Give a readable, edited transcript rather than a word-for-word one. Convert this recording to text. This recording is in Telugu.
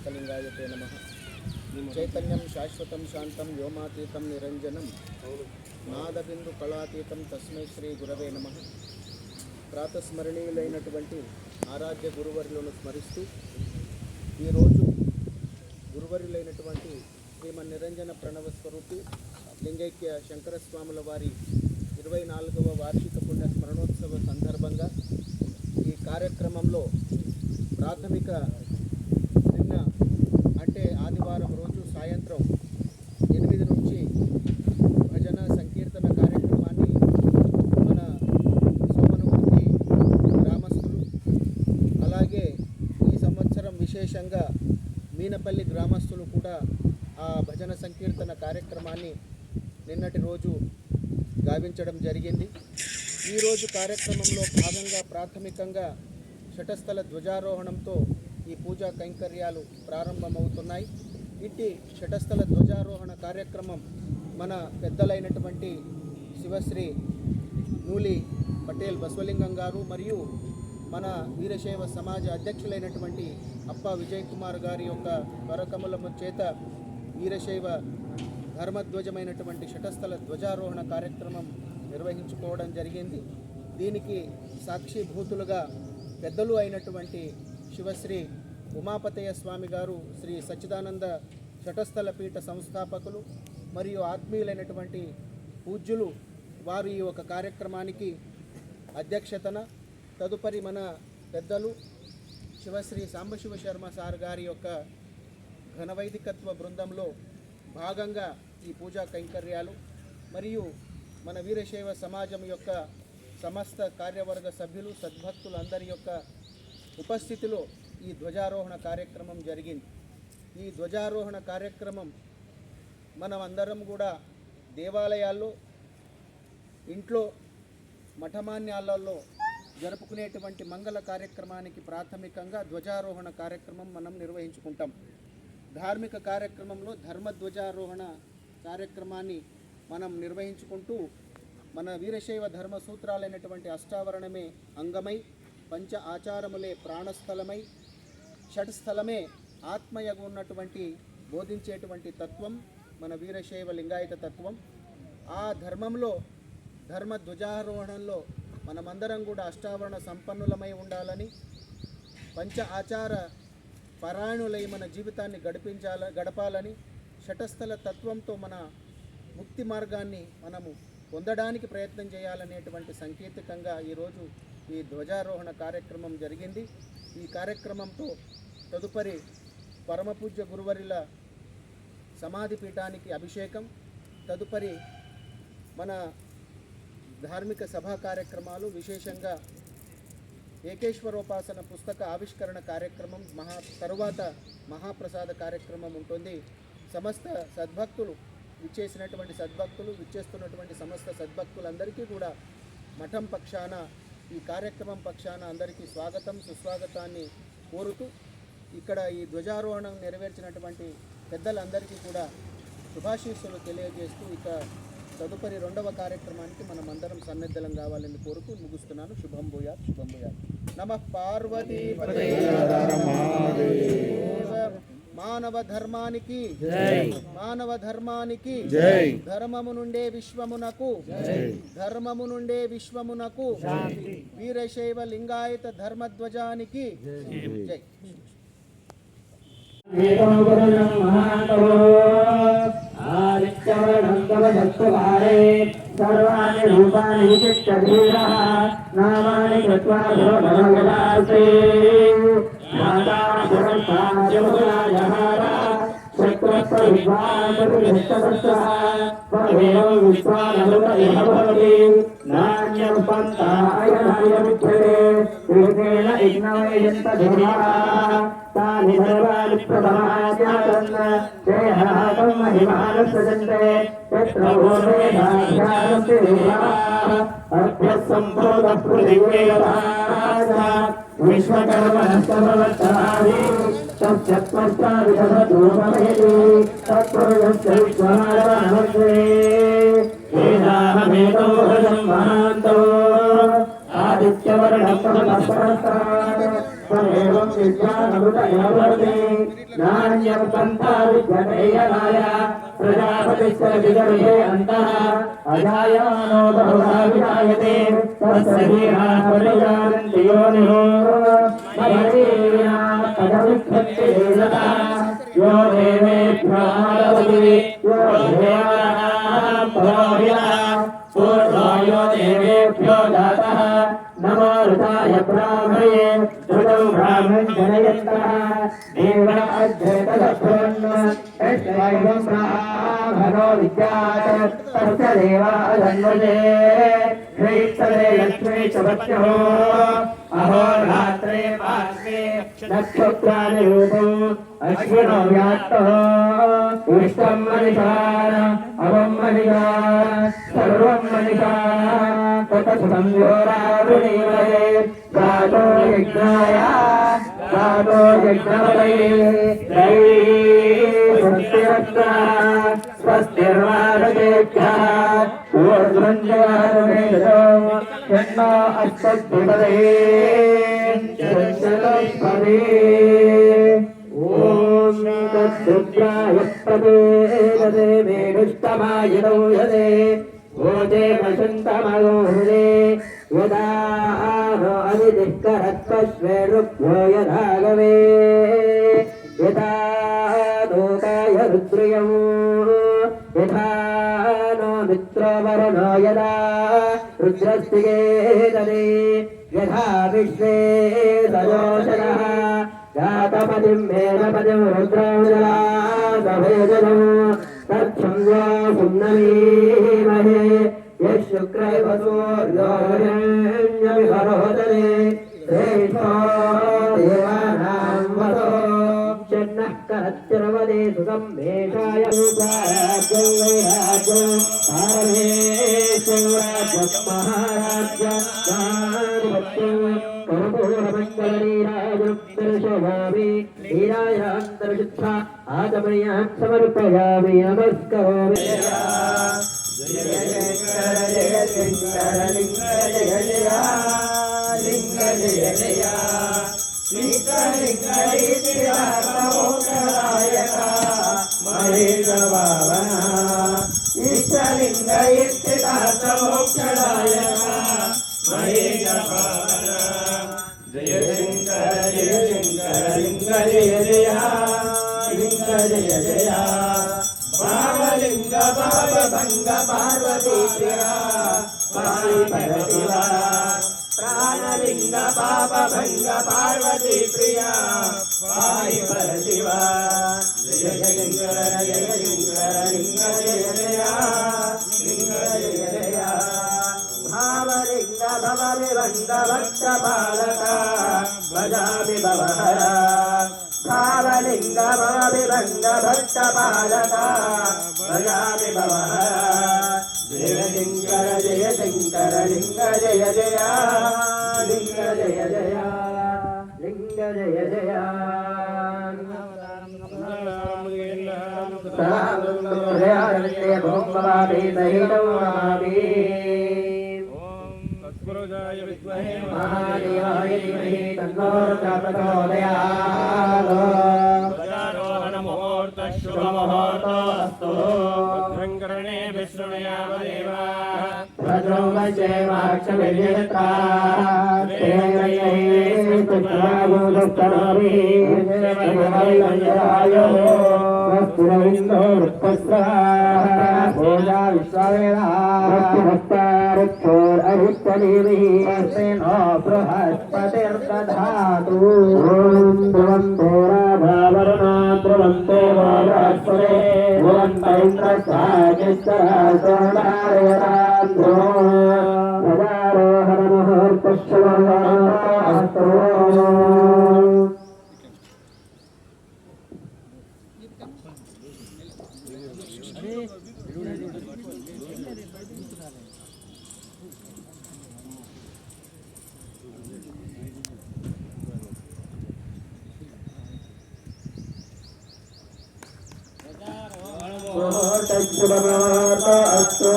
శ్రీమన్నారాయణానందतीर्थलिंगायते नमः। चैतन्यं शाश्वतं शांतं व्योमातीतं निरंजनं नादबिंदु कलातीतं तस्मै श्री गुरवे नमः। ప్రాతస్మరణీయులైనటువంటి ఆరాధ్య గురువర్యులను స్మరిస్తూ ఈరోజు గురువర్యులైనటువంటి శ్రీమన్నిరంజన ప్రణవ స్వరూపి లింగైక్య శంకరస్వాముల వారి 24వ వార్షిక పుణ్య స్మరణోత్సవ సందర్భంగా ఈ కార్యక్రమంలో ప్రాథమిక నిన్న అంటే ఆదివారం రోజు సాయంత్రం 8 నుంచి భజన సంకీర్తన కార్యక్రమాన్ని మన సోమనుమూర్తి గ్రామస్తులు అలాగే ఈ సంవత్సరం విశేషంగా మీనపల్లి గ్రామస్తులు కూడా ఆ భజన సంకీర్తన కార్యక్రమాన్ని నిన్నటి రోజు గావించడం జరిగింది। ఈరోజు కార్యక్రమంలో భాగంగా ప్రాథమికంగా శటస్థల ధ్వజారోహణంతో ఈ పూజా కైంకర్యాలు ప్రారంభమవుతున్నాయి। ఇట్టి శటస్థల ధ్వజారోహణ కార్యక్రమం మన పెద్దలైనటువంటి శివశ్రీ నూలి పటేల్ బసవలింగం గారు మరియు మన వీరశైవ సమాజ అధ్యక్షులైనటువంటి అప్ప విజయ్ కుమార్ గారి యొక్క వరకముల చేత వీరశైవ ధర్మధ్వజమైనటువంటి శటస్థల ధ్వజారోహణ కార్యక్రమం నిర్వహించుకోవడం జరిగింది। దీనికి సాక్షిభూతులుగా పెద్దలు అయినటువంటి శివశ్రీ ఉమాపతయ్య స్వామి గారు శ్రీ సచ్చిదానంద శటస్థల పీఠ సంస్థాపకులు మరియు ఆత్మీయులైనటువంటి పూజ్యులు వారు ఈ ఒక కార్యక్రమానికి అధ్యక్షతన తదుపరి మన పెద్దలు శివశ్రీ సాంబశివ శర్మ సార్ గారి యొక్క ఘనవైదికత్వ బృందంలో భాగంగా ఈ పూజా కైంకర్యాలు మరియు మన వీరశైవ సమాజం యొక్క సమస్త కార్యవర్గ సభ్యులు సద్భక్తులందరి యొక్క ఉపస్థితిలో ఈ ధ్వజారోహణ కార్యక్రమం జరిగింది। ఈ ధ్వజారోహణ కార్యక్రమం మనం అందరం కూడా దేవాలయాల్లో ఇంట్లో మఠమాన్యాలలో జరుపుకునేటువంటి మంగళ కార్యక్రమానికి ప్రాథమికంగా ధ్వజారోహణ కార్యక్రమం మనం నిర్వహించుకుంటాం। ధార్మిక కార్యక్రమంలో ధర్మధ్వజారోహణ కార్యక్రమాన్ని మనం నిర్వహించుకుంటూ మన వీరశైవ ధర్మ సూత్రాలైనటువంటి అష్టావరణమే అంగమై పంచ ఆచారములే ప్రాణస్థలమై షట్స్థలమే ఆత్మయగు ఉన్నటువంటి బోధించేటువంటి తత్వం మన వీరశైవ లింగాయత తత్వం। ఆ ధర్మంలో ధర్మ ధ్వజారోహణంలో మనమందరం కూడా అష్టావరణ సంపన్నులమై ఉండాలని పంచ ఆచార పరాయణులై మన జీవితాన్ని గడపాలని షటస్థల తత్వంతో మన ముక్తి మార్గాన్ని మనము పొందడానికి ప్రయత్నం చేయాలనేటువంటి సంకేతికంగా ఈరోజు ఈ ధ్వజారోహణ కార్యక్రమం జరిగింది। ఈ కార్యక్రమంతో తదుపరి పరమపూజ్య గురువర్యుల సమాధి పీఠానికి అభిషేకం, తదుపరి మన ధార్మిక సభా కార్యక్రమాలు, విశేషంగా ఏకేశ్వరోపాసన పుస్తక ఆవిష్కరణ కార్యక్రమం తరువాత మహాప్రసాద కార్యక్రమం ఉంటుంది। సమస్త సద్భక్తులు విచ్చేస్తున్నటువంటి సమస్త సద్భక్తులందరికీ కూడా మఠం పక్షాన ఈ కార్యక్రమం పక్షాన అందరికీ స్వాగతం సుస్వాగతాన్ని కోరుతూ ఇక్కడ ఈ ధ్వజారోహణం నెరవేర్చినటువంటి పెద్దలందరికీ కూడా శుభాశీస్సులు తెలియజేస్తూ ఇక తదుపరి 2వ కార్యక్రమానికి మనం అందరం సన్నద్ధలం కావాలని కోరుతూ ముగిస్తున్నాను। శుభం భూయాత్ శుభం భూయాత్। నమః పార్వతీ మానవ ధర్మానికి జై, మానవ ధర్మానికి జై, ధర్మము నుండే విశ్వమునకు శాంతి, వీరశైవ లింగాయత ధర్మధ్వజానికి జై। सर्वाणि रूपाणि विशिष्य धीरः नामानि कृत्वा भगवदासे माता पुरस्ताजमुदायहारा चक्रस्य विद्वान् परमेव विश्वानरुपयः भवति नान्यं पन्थाय विद्यते कृतेन इग्नवयन्त धीराः तानि सर्वाणि प्रथमाज्ञातन् देहातं महिमानसजन्ते यत्र भूमेधाध्यानस्य देवाः अभ्यसम्भूतः पृथिव्येवाच विश्वकर्मणस्तभवत्तादि तस्य त्वष्टाविदधूपमेति तत्पुरुषस्य विश्वनारायणवन्दे वेदाहमेतो भजं महान्तो आदित्यवर्णप्रभस्तात् त्वमेवं विद्वानमृतयो भवति नान्यं पन्था विद्यते यदाय प्रजापतिश्च विगर्भे अन्तः अजायमानो बहुधा विजायते तस्य धीराः परिजानन्ति योनिः मयेना पदविच्छत्ते देवता यो देवेभ्यो आदवति यो देवानां परोहितः पूर्वो यो देवेभ्यो जातः नमो ऋताय ब्राह्मणे ऋतं ब्राह्मणं जनयन्तः देव अध्येतलभ्रन् यस्वैवं ब्राह्मणो विद्यात् तस्य देवा धन्वते श्रीस्तरे लक्ष्मी च वत्सो अहोरात्रे पार्श्वे नक्षत्राणि रूपम् अश्विनो व्यात्तः इष्टं मनिषान अवं मनिषान सर्वं मनिषान ततः संयोरावृणीमये गातो यज्ञाय गातो यज्ञवलये स्वस्तिरत्ना स्वस्तिर्वादकेभ्यः ऊर्ध्वञ्जयानुमेदो यन्नो अस्मद्भिपदे चन्द्रपदे ॐ तद्रुद्राय प्रदेदते मेघुष्टमायिनौ यदे ओजे वसन्तमगोहृदे यदा नो अदितिष्करत्वश्वेरुभ्यो यदागवे यथा लोकाय रुद्रियं यथा नो मित्रवरुणो यदा रुद्रस्तिगे तदे यथा विश्वे सजोषधः जातपतिं मेघपतिं रुद्रौजलासभेजनं तच्छन्द्रो सुम्नमीमहे यः शुक्रैव सूर्योऽन्यविहरोदरे श्रेष्ठो देवानां वसो चन्नः करच्चरवदे सुखं मेषाय रूपाराज्यं वैराज्यं पारमेश्वराज्यं महाराज्यं कर्पूरमण्डलनीराजं दर्शयामि नीरायान्तर्शिक्षा आचमनीयां समर्पयामि नमस्करोमि जय शङ्कर लिंग जय जय लिंग जय जय लिंग इष्टलिङ्गयित्यात्मोक्षदायका महेशभावना इष्टलिङ्गयित्यात्मोक्षदायका महेशभावना जय शङ्कर लिंग जय जय लिंग जय जय भावलिंग भावभंग पार्वती प्रिया पाहि परशिवा प्राणलिंग पापभंग पार्वती प्रिया पाहि परशिवा जय शङ्कर लिंग जय जय लिंग जय जय भावलिंग भवविभंग भक्त बालका भजामि भवहरा भावलिंग भवविभंग भक्त बालका भजामि भवहरा जय शङ्कर लिंग जय जय लिंग जय जय लिंग जय जय हृदयारण्ये भोमवामि सहितं नमामि तत्पुरुषाय विद्महे महादेवाय धीमहि तन्नो प्रचोदयात् ध्वजारोहणमुहूर्तः शुभमुहूर्तोऽस्तु भद्रं कर्णे विष्णुयावदेवाः भद्रं पश्येमाक्षभिर्यजत्राः स्वस्तिरविन्दो वृत्तस्राः भोजा विश्ववेदाः नो बृहस्पतिर्दधातु ध्रुवं देवाभावरणा ध्रुवं देवो बृहस्पते ध्रुवं तैन्द्रस्वामिश्वरासोणारयतां ध्रुवोहरणमुहूर्तश्शुभमुहूर्तोऽस्तु मुहूर्तश्शुभमुहूर्तोऽस्तु